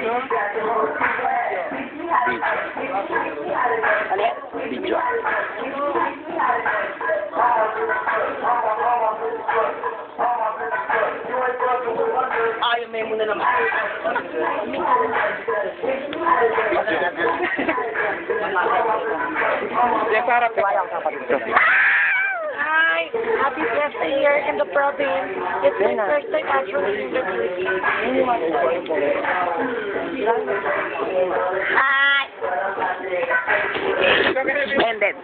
Ano yan? Video. Yung memo na naman. Hi! Happy fiesta here in the province. It's my first time actually in the city. Hi! Ended.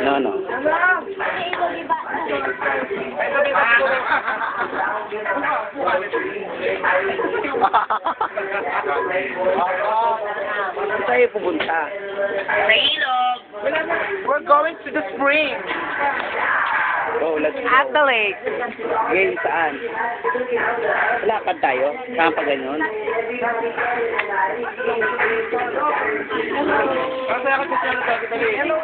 No. Saan tayo pupunta? Sa ilog. We're going to the spring. Oh, let's go. At the lake. Ngayon saan? Lakad tayo? Saan pa ganyan? Hello.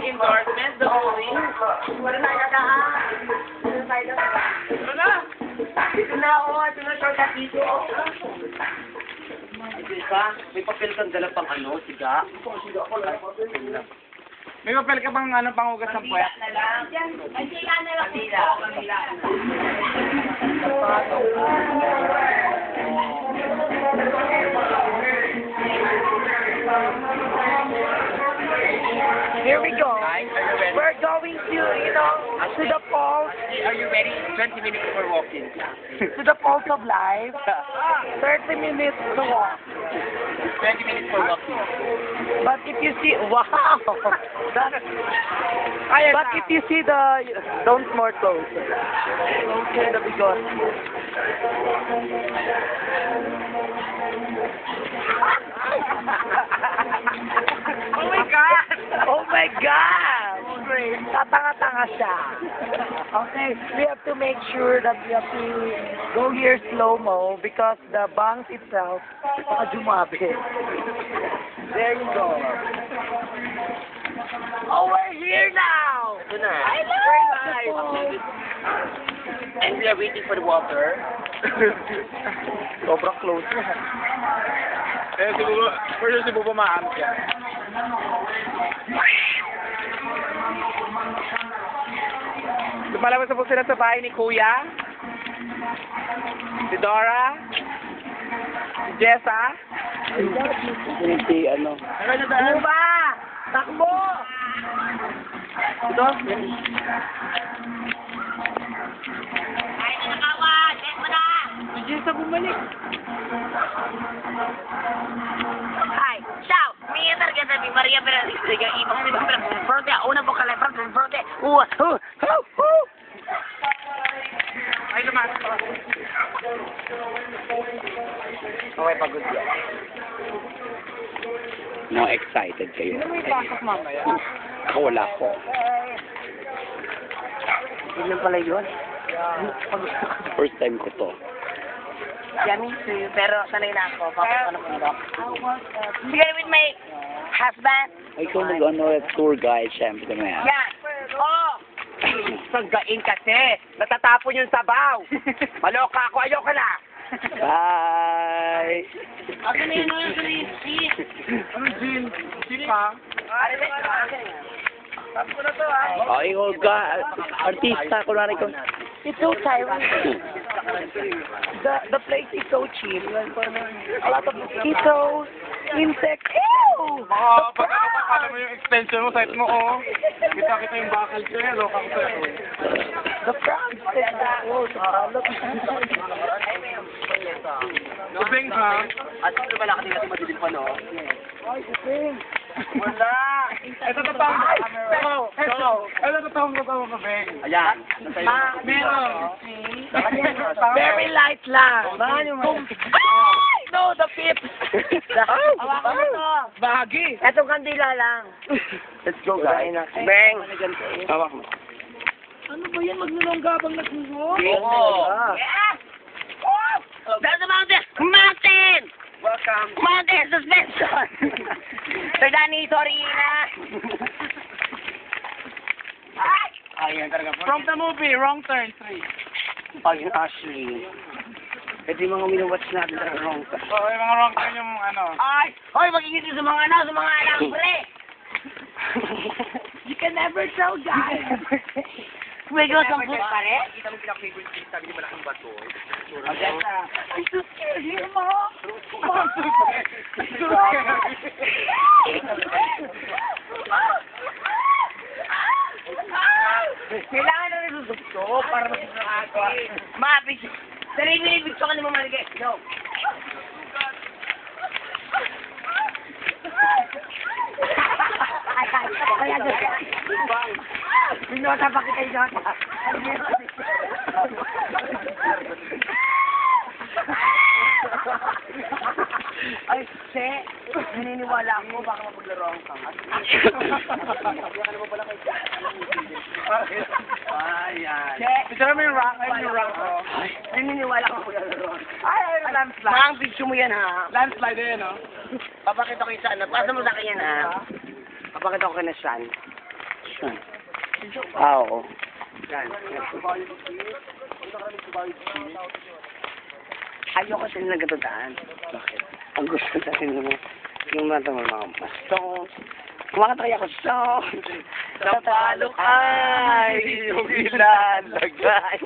Endorsement, the only. Wala na nagahaan. Ano na? Ito na ako. Ito na shortcut dito. May papel kang dala pang ano, siga? May papel ka bang ano, pangugas ng puwet? Ay, sila na lang. Here we go. We're going to, to the falls. Are you ready? 20 minutes for walking. To the falls of life. 30 minutes to walk. 20 minutes for walking. But if you see, wow. But if you see don't more close. Okay, the bigot. Oh my God! Oh my God! Tatanga-tanga siya. Okay, we have to make sure that we have to go here slow-mo because the banks itself, baka jumabi. There you go. Oh, we're here now! Ito na. I love it! And we are waiting for the water. Sobrang close na. Siguro, for sure si Bubo maamit yan. Lumalabas na po sila sa bahay ni Kuya. Si Dora. Si Jessa. Si ano? Buba! Takbo! Ito? Ay, nakakawa! Check mo na! Si Jessa bumalik. Ay, ciao! Mia targa di Maria per ibang fronte a una boca alle fronte. Ay, naman. Okay, pagod yan. No, excited kayo. Sino may pasok mamaya? Ako wala ko. Yun lang pala yun. First time ko to. Yummy too, pero sanay na ako. Bakit ano po ito? Together with my husband. Ay, kung nag-ano, tour guide, syempre naman. Yan. Oh! Sanggain kasi. Natatapon yung sabaw. Maloka ako. Ayoko na. Bye! Ako na yun. Ako na yun. Ano, Jean? Si Pa? Tapos na to, ha? Ay, hold ka. Artista, kunwari ko. It's so tiring. The place is so chill. A lot of mosquitoes, insects. Ew! Pag ano mo yung extension mo, site mo, oh. Kita yung bakal ko yan, loka ko sa'yo. The frogs. Oh, look. Tubing ha? At ito pala kasi natin madidig pa, no? Wala! Ito totoong Ito totoong tubing. Ayan. Meron. Very light lang. Ay! No, the fifth. Hawakan mo to. Bahagi. Etong kandila lang. Let's go, guys. Bang! Hawak mo. Ano ba yan? Magnulonggabang nagsuso? Oo. Yes! There's a mountain! Mountain! Welcome. Mountain suspension! Sir Danny, sorry na. Ayan talaga po. From the movie, Wrong Turn 3. Ayun, Ashley. Ito yung mga minawatch natin sa wrong. Oh, yung mga wrong turn yung ano. Ay! Hoy, magiging sa mga anak, pre! You can never tell, guys. May gawa sa food, pare? Kita mo pinaka-favorite place sabi di malaking bato. I'm so scared here, Ma. Kailangan na rin susukso para masisakako. Mabig. Sarili-big ka naman maligay. No. Kaya doon. Binota pa kita yung nota. Ay, che, naniniwala ako baka mapaglaro ang kangat. Ayan. Che, Ito naman yung rank, ayun yung rank, oh. naniniwala ako mapaglaro. Ay, landslide. Parang picture mo yan, ha? Landslide eh, no? Papakita ko yung saan. Pasa mo sa akin yan, ha? Papakita ko kay na Sean. Sean. Ah, oo. Yan. Ayoko sila nagkatadaan. Bakit? Ang gusto natin yung mga mastong. Kumakanta kaya ako, song. Sa palok ay yung ilalagay.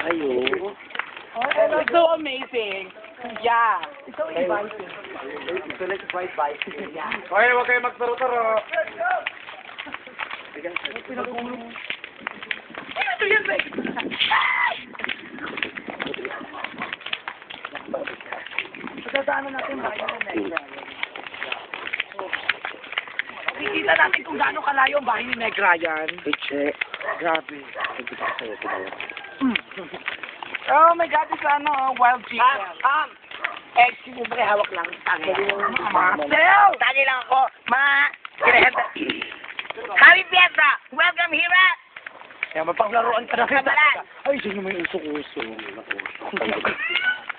Ayun. It's so amazing. Yeah. It's so inviting. Ito like bright bicycle. Okay, huwag kayo magtaro-taro. Pagkasaan natin ba yun na Negra? Kikita natin kung gaano kalayo ang bahay ni Negra yan. Piche. Grabe. Ito pa sa'yo, pinala. Oh my God, it's ano, wild chicken. Excuse me, pre, hawak lang. Tagi. Marcel! Tagi lang ako. Kinahenta. Kami Pietra! Welcome here at Kaya mapaglaruan ka na Kabalan! Ay, sino may usok-uso?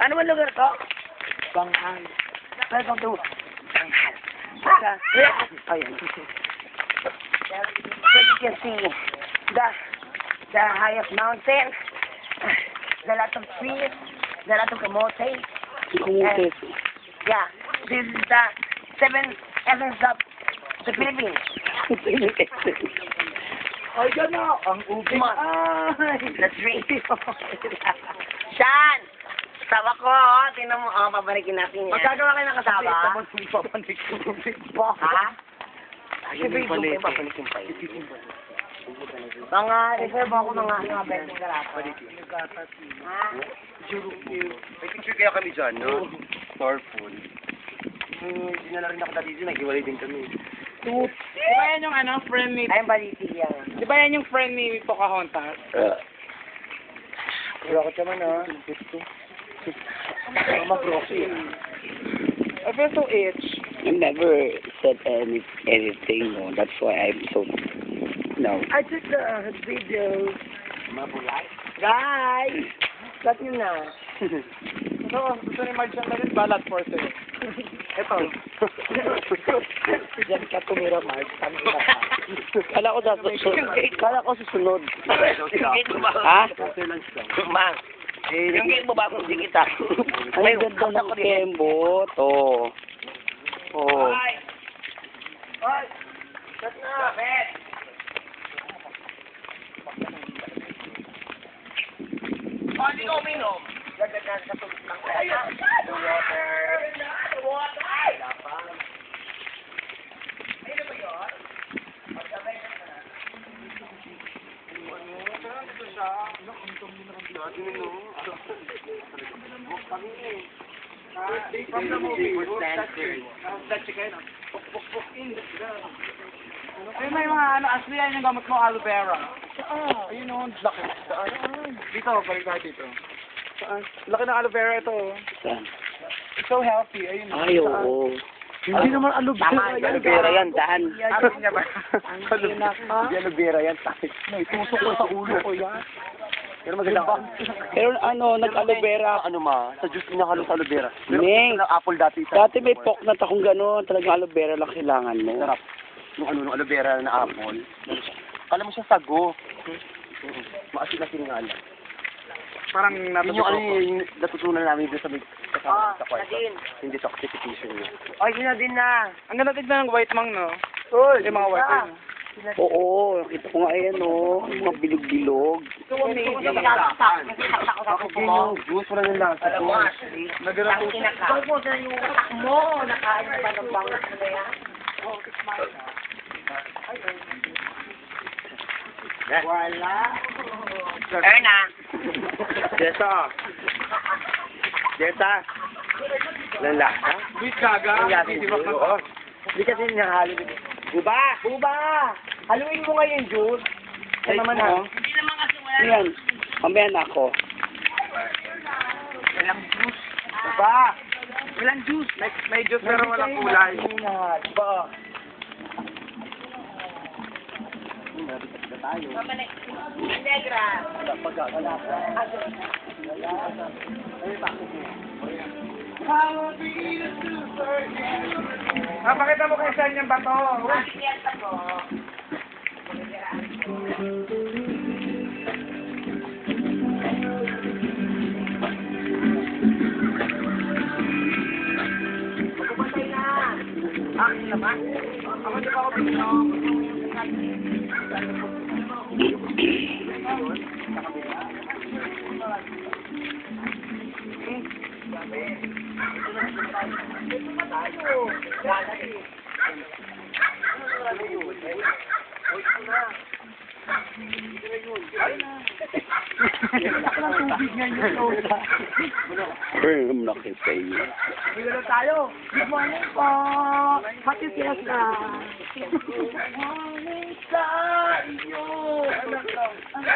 Ano man lugar to? Banghal. Welcome to Banghal. Ayan. So you can see the highest mountain, the lot of trees, the lot of kamote. Kumutis. Yeah, this is the seven essence of the Philippines. Ay, yan na. Ang ubi. Come on. Ay! That's right. Sean! Tawa ko, oh. Tingnan mo, oh, pabalikin natin yan. Magkagawa kayo ng kasama? Ha? Siyempre, yung pa, papalikin pa yun. Mga, reserve ako ng mga betting garapa. Ha? May picture kaya kami dyan, no? Storeful. Hindi na rin ako dati dyan, nag-iwalay din kami. Di ba yan yung ano, friend ni... Ayun, baliti yan. Di ba yan yung friend ni Pocahontas? Wala ko naman, ha? Mag-rocky. I feel so itch. I never said anything, no. That's why I'm so... No. I took the video. Guys! Ba't yun na? So, gusto ni Marge na rin, balat for sale. Ito. Diyan ka tumira, Mark. Kala ko kala ko susunod. Ha? Mang, yung game mo ba kung di kita? Ay, ganda ng tembo. To. Oh. Ay! Ay! Cut na! Bet! Hindi ko uminom. Gagdagan sa tubig ng kaya. The water. The water. Ayun ba yun? Magkabay ka na. From the movie. Ay, may mga Ashley, yan yung gamot mo, aloe vera. Ayun o, laki. Dito, balik tayo dito. Laki ng aloe vera ito. Saan? It's so healthy, ayun. Ay, oo. Hindi naman aloe vera. Aloe vera yan, daan. Alam niya ba? Hindi aloe vera yan, tayo. May tusok ko sa ulo ko yan. Pero maganda ba? Pero ano, nag-aloe vera. Ano ma? Sa juice pinakalo sa aloe vera. Ning, Apple dati. dati may poknat akong gano'n. Talagang aloe vera lang kailangan mo. Sarap. Nung aloe vera na apple. Kala mo siya sago. Maasin-asin nga alam. Parang natutunan yung natutunan namin doon sa sa kwarto. Hindi toxification niya. Ay, yun na din na. Ang ganda tignan ng white mang, no? Uy, Yung mga white mang. Oo, nakita ko nga ayan o. Yung mga bilog-bilog. Nasasaksak ko sa puso mo. Juice, wala yung lasa. Alam mo, Ashley. Nagara po. Ikaw mo na yung utak mo. Nakain na ba ng bangus mo na yan? Wala. Erna. Jessa. Jessa. Walang lasa? Sweet gaga. Oo. Hindi kasi nahalo dito. Buba! Buba! Haluin mo ngayon, Jules. Ay, naman ano? Yan. Mamaya na ako. Walang juice. Ba? Walang juice. May juice pero walang kulay. Ba? Negra. Pakita mo kay Sen yung bato. Magpapatay na. Akin naman. Ako di ba ako pinom? Pero malaki sa iyo. Dito tayo. Good morning po. Happy fiesta. Good morning sa iyo. Ang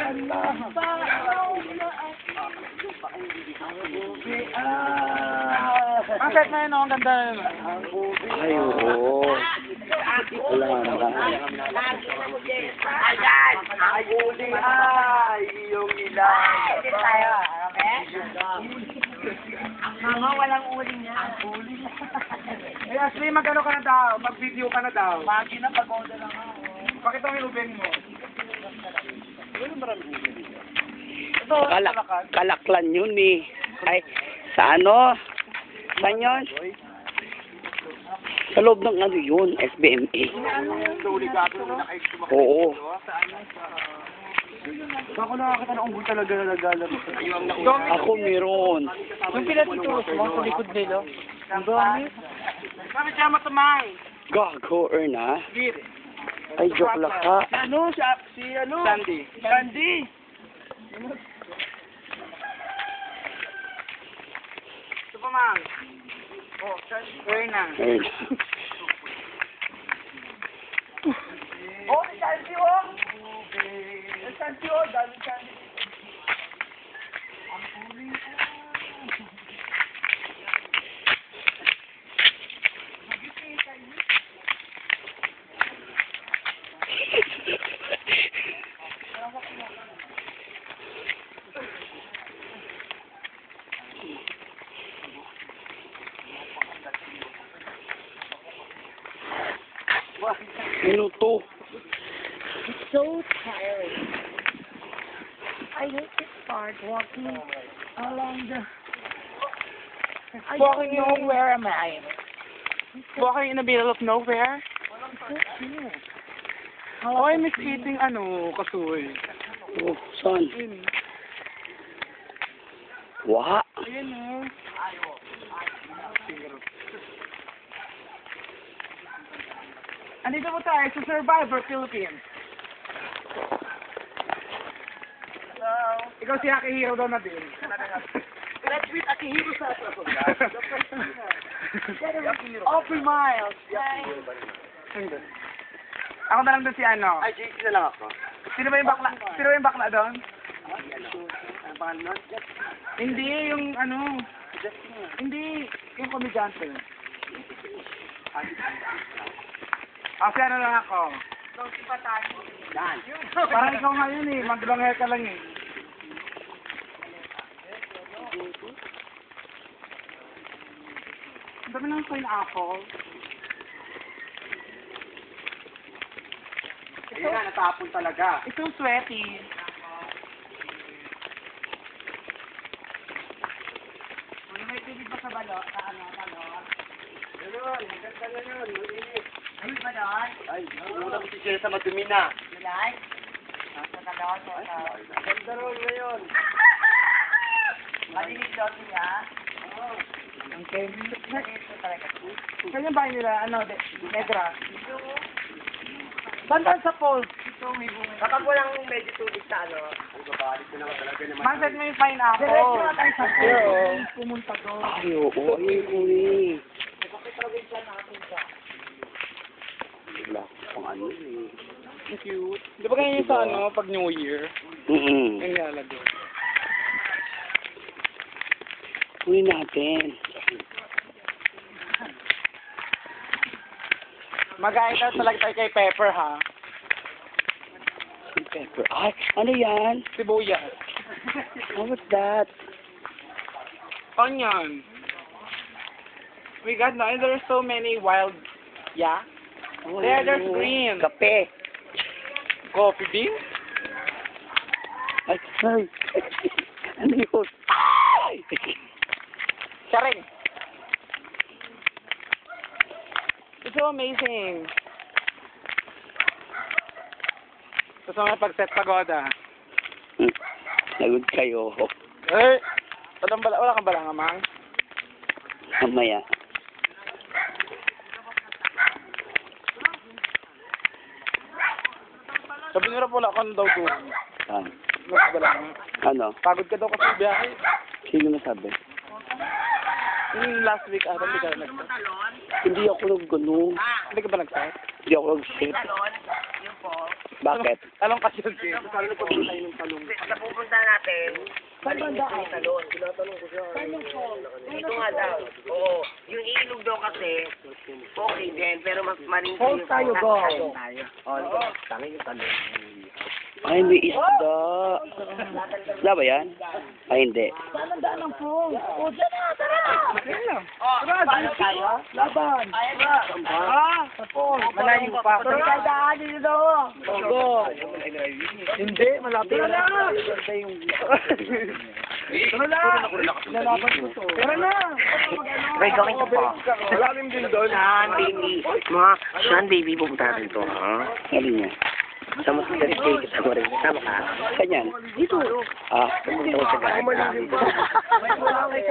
Ang set na yun, oh. Ang ganda yun. Ay, oo. Wala na. Ayan. Ay, uli ay, iyong ilan. Dito tayo. Okay? Mama, walang uling niya. Eh, Ashley, mag-ano ka na daw? Mag-video ka na daw. Magi na pag-order lang ako. Pakita mo yung ubeng mo. Ito, Kalaklan yun eh. Ay, sa ano? Saan yun? Sa loob ng ano yun, SBMA. Sa uli gato na nakaik Oo. Bako nakakita ng unggoy talaga na naglalaro. Ako meron. yung pinatuturo mo sa likod nila. Ang dami. Sabi siya matamang. Gago, Erna. Git. Ay, joke lang ka. Ano? Si ano? Sandy. Sandy! Ito pa, mang. Oh, Sandy. Erna. Erna. Oh, si Santi, oh! Si Santi, oh! Dami Santi. Minuto. It's so tiring. I hate to start walking along the... Walking home, where am I? Walking in the middle of nowhere? Oh, I miss eating ano, kasoy. Oh, saan? Wa. Ayan o. Andito po tayo sa Survivor Philippines. Ikaw si Akihiro daw na din. Let's meet Akihiro sa Open miles. Ako na lang doon si ano. Ay, JC na lang ako. Sino ba yung bakla? Sino ba yung bakla doon? Ano pangalan nun? Hindi, yung ano. Hindi, yung komedyante. Kasi ano lang ako. Yan. Parang ikaw ngayon eh, mag-long hair ka lang eh. Ang dami ng pineapple. Ayun na, natapon talaga. Ito sweaty. Ano may tubig ba sa balo? Sa ano, balo? Ganun, maganda na yun. Malinis. Ay, ba doon? Ay, una ko si Jessa madumi na. July? Sa kalon? Ganda ron ngayon. Malinis doon niya? Okay. Saan yung bahay nila? Ano? Negra? Bandan sa falls. Kapag walang medyo tubig sa ano, Ay, babalik na naman talaga naman. Manset mo yung pineapple. Diretso na tayo sa falls. Pumunta doon. Ay, oo. Ay, uwi. Wala ko pang ano eh. Cute. Di ba ganyan yung sa ano, pag New Year? Mm-mm. Ang nilalagay. Uwi natin. Mag-aay daw talaga tayo kay Pepper, ha? Pepper. Ay, ano yan? Sibuyas. How was that? Onion. We got now, there are so many wild, yeah? Oh, There's green. Kape. Coffee bean? Ay, ay. Ano yun? Ay! Charing. It's so amazing. Gusto mo pag-set pagoda? Hmm. Nagod kayo. Eh, wala kang balanga, mang? Mamaya. Sabi nila wala ka daw doon. Ah. Mas balanga. Ano? Pagod ka daw kasi biyahe. Sino nasabi? Yung last week, hindi ka nag-set. Hindi ako nag-gano. Hindi ka ba nag-set? Hindi ako nag-sit. Bakit? Talong kasi yun, sis. Sabi na pumunta tayo ng talong. napupunta natin, saan banda ang talon? Tinatanong ko siya. Dito nga daw. Oo. Yung ilog daw kasi, okay din, pero mas marin Hold tayo, go. tayo. Oh, tangin yung talong. Ay, may isda. Isda ba yan? Ay, hindi. Saan ang daan ng phone? O, dyan na, tara! Oh, paano tayo? Laban! Ayan ba? Ah! Sa phone! Malayo pa. Pero tayo daanin nyo daw. Go! Hindi, malapit na. Tara na! Lalaban ko to. Tara na! May gawin ko pa. Malalim din doon. Sean, baby. Sean, baby, pupunta rin to, ha? Sabi niya. Sama sa certificate ako rin. Sama ka? Saan yan? Dito. Ah. Pupunta ko sa gata. Ay,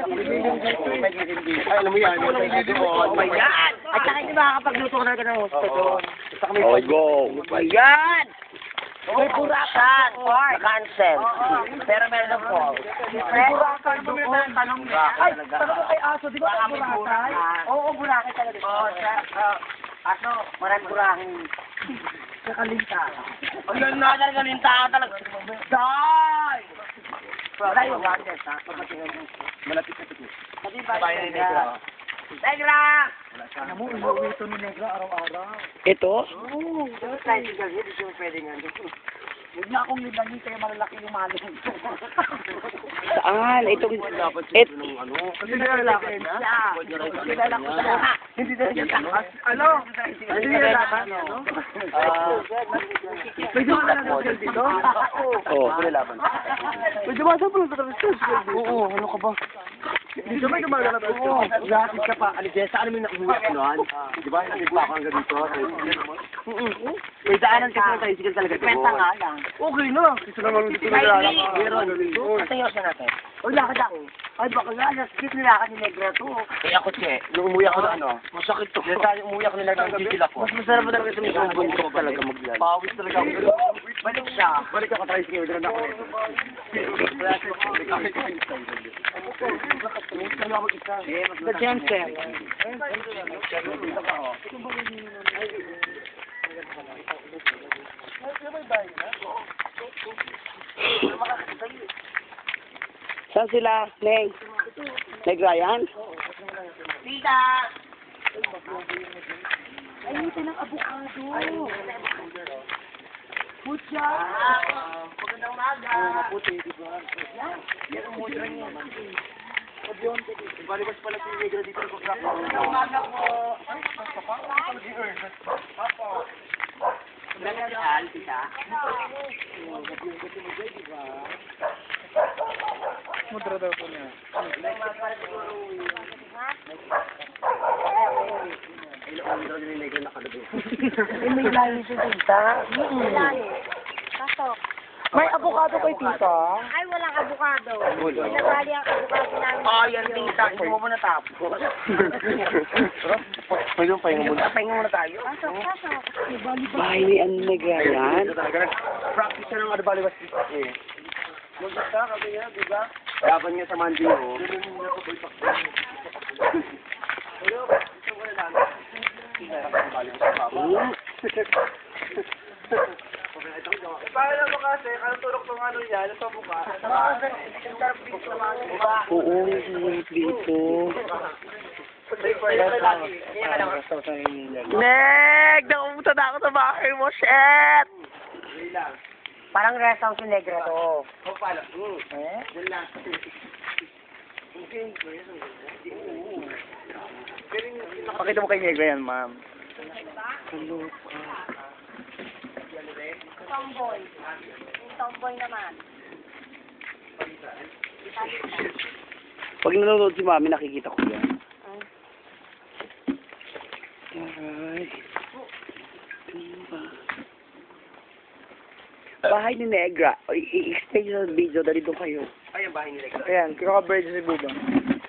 alam mo yan. Oh my God! At saka hindi makakapagluto ka na ng hosto doon. Okay, go. Oh my God! May burakan. Na-cancel. Pero meron ng fall. May burakan doon. Ay, tanong mo kay Aso, di ba ang burakan? Oo, burakan talaga. Oo, Aso, maraming burakan. Kakalinta. Ang na talaga lintaan talaga. Die! Wala yung water, ha? Malapit na ito. Pati ba? Negra! Alam mo, umuwi ito ni Negra araw-araw. Ito? Oo, tricycle yun. Hindi siya pwede nga. Huwag na akong nilangin kaya malalaki yung malin. Saan? Itong... Kasi nilalakad na. Kilala ko siya. Hindi na niya takas. Ano? Hindi niya takas. Pwede mo na lang dito? Oh. Pwede mo sa pulong sa Oo, ano ka ba? Dito ba gumagana tayo? Oo. Lakad ka pa. Aligesa, ano yung nakuha ko noon? Di ba? Nagpa ako hanggang dito. May daanan kasi ng tricycle talaga. Kwenta nga lang. Okay na. Kasi naman dito na lalakad. Meron. Patayo siya natin. O, lakad ako. Ay, baka nga, naskit nila ka ni Negra to. Eh ako, che, nung umuwi ako na ano, masakit to. Umuwi ako nila ng gigil ako. Mas masarap mo talaga sa mismong bundok talaga maglan. Pawis talaga ako. Balik siya. Balik ako tayo sige, doon ako nito. The Jensen. Saan sila, Neng? Negra yan? Tita! Pucha! Magandang umaga! Balikas pala si Negra dito sa Pagkak. Magandang umaga po! Nagkakal, tita? Mudra daw po niya. May layo si tita. Pasok. May avocado kay tita. Ay, walang abukado. Nagbali ang abukado namin. Oh, yan tita. Hindi mo muna tapos. Pwede mo pahinga muna. Pahinga muna tayo. Pasok, pasok. Bahay ni ano Negra yan? Practice na ng ano baliwas dito. Magkita kami niya, di ba? Laban niya sa Mandy, oh. Paano mo kasi? Anong turok ng ano yan? Ano sa mukha? Oo, sumunod dito. Neg! Nakapunta na ako sa bahay mo, shit! Parang rest house si Negra to. Pakita mo kay Negra yan, ma'am. Tomboy. Yung tomboy naman. Pag nanonood si Mami, nakikita ko yan. Alright. Bahay ni Negra. I-explain sa video, dali doon kayo. Ay, ang bahay ni Negra. Ayan, kaka-bridge si Buba.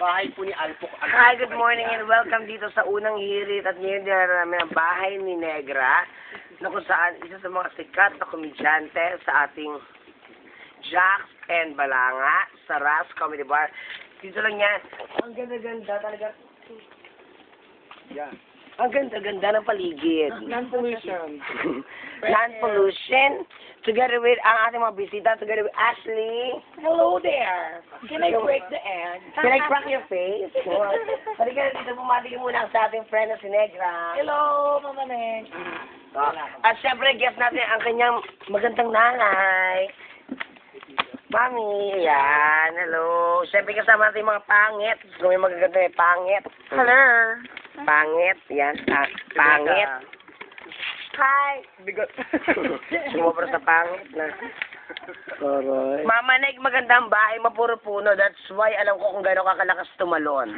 Bahay po ni Alpok. Hi, good morning and welcome dito sa unang hirit at ngayon din namin ang bahay ni Negra na kung saan isa sa mga sikat na komedyante sa ating Jax and Balanga sa Ras Comedy Bar. Dito lang yan. Ang ganda-ganda talaga. Yeah. Ang ganda-ganda ng paligid. Non-pollution. Non-pollution. Together with ang ating mga bisita, together with Ashley. Hello there. Can I break the egg? Can I crack your face? Halika na dito, bumati ka muna sa ating friend na si Negra. Hello, Mama Neng. At syempre, guest natin ang kanyang magandang nanay. Mami, ayan, hello. Syempre kasama natin yung mga pangit. Kung may magaganda may pangit. Hello. Pangit, yan. Pangit. Hi. Bigot. Sumobra sa pangit na. Aray. Mama Neg, magandang bahay, mapuro puno. That's why alam ko kung gano'n kakalakas tumalon.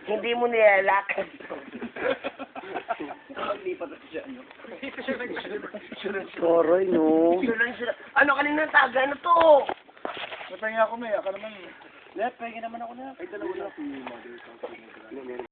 Hindi mo nilalakad. Aray, no. Ano kanina taga? Ano to? Matangin ako, may. Ako naman. Let, pahinga naman ako na. Ay, dalawa na.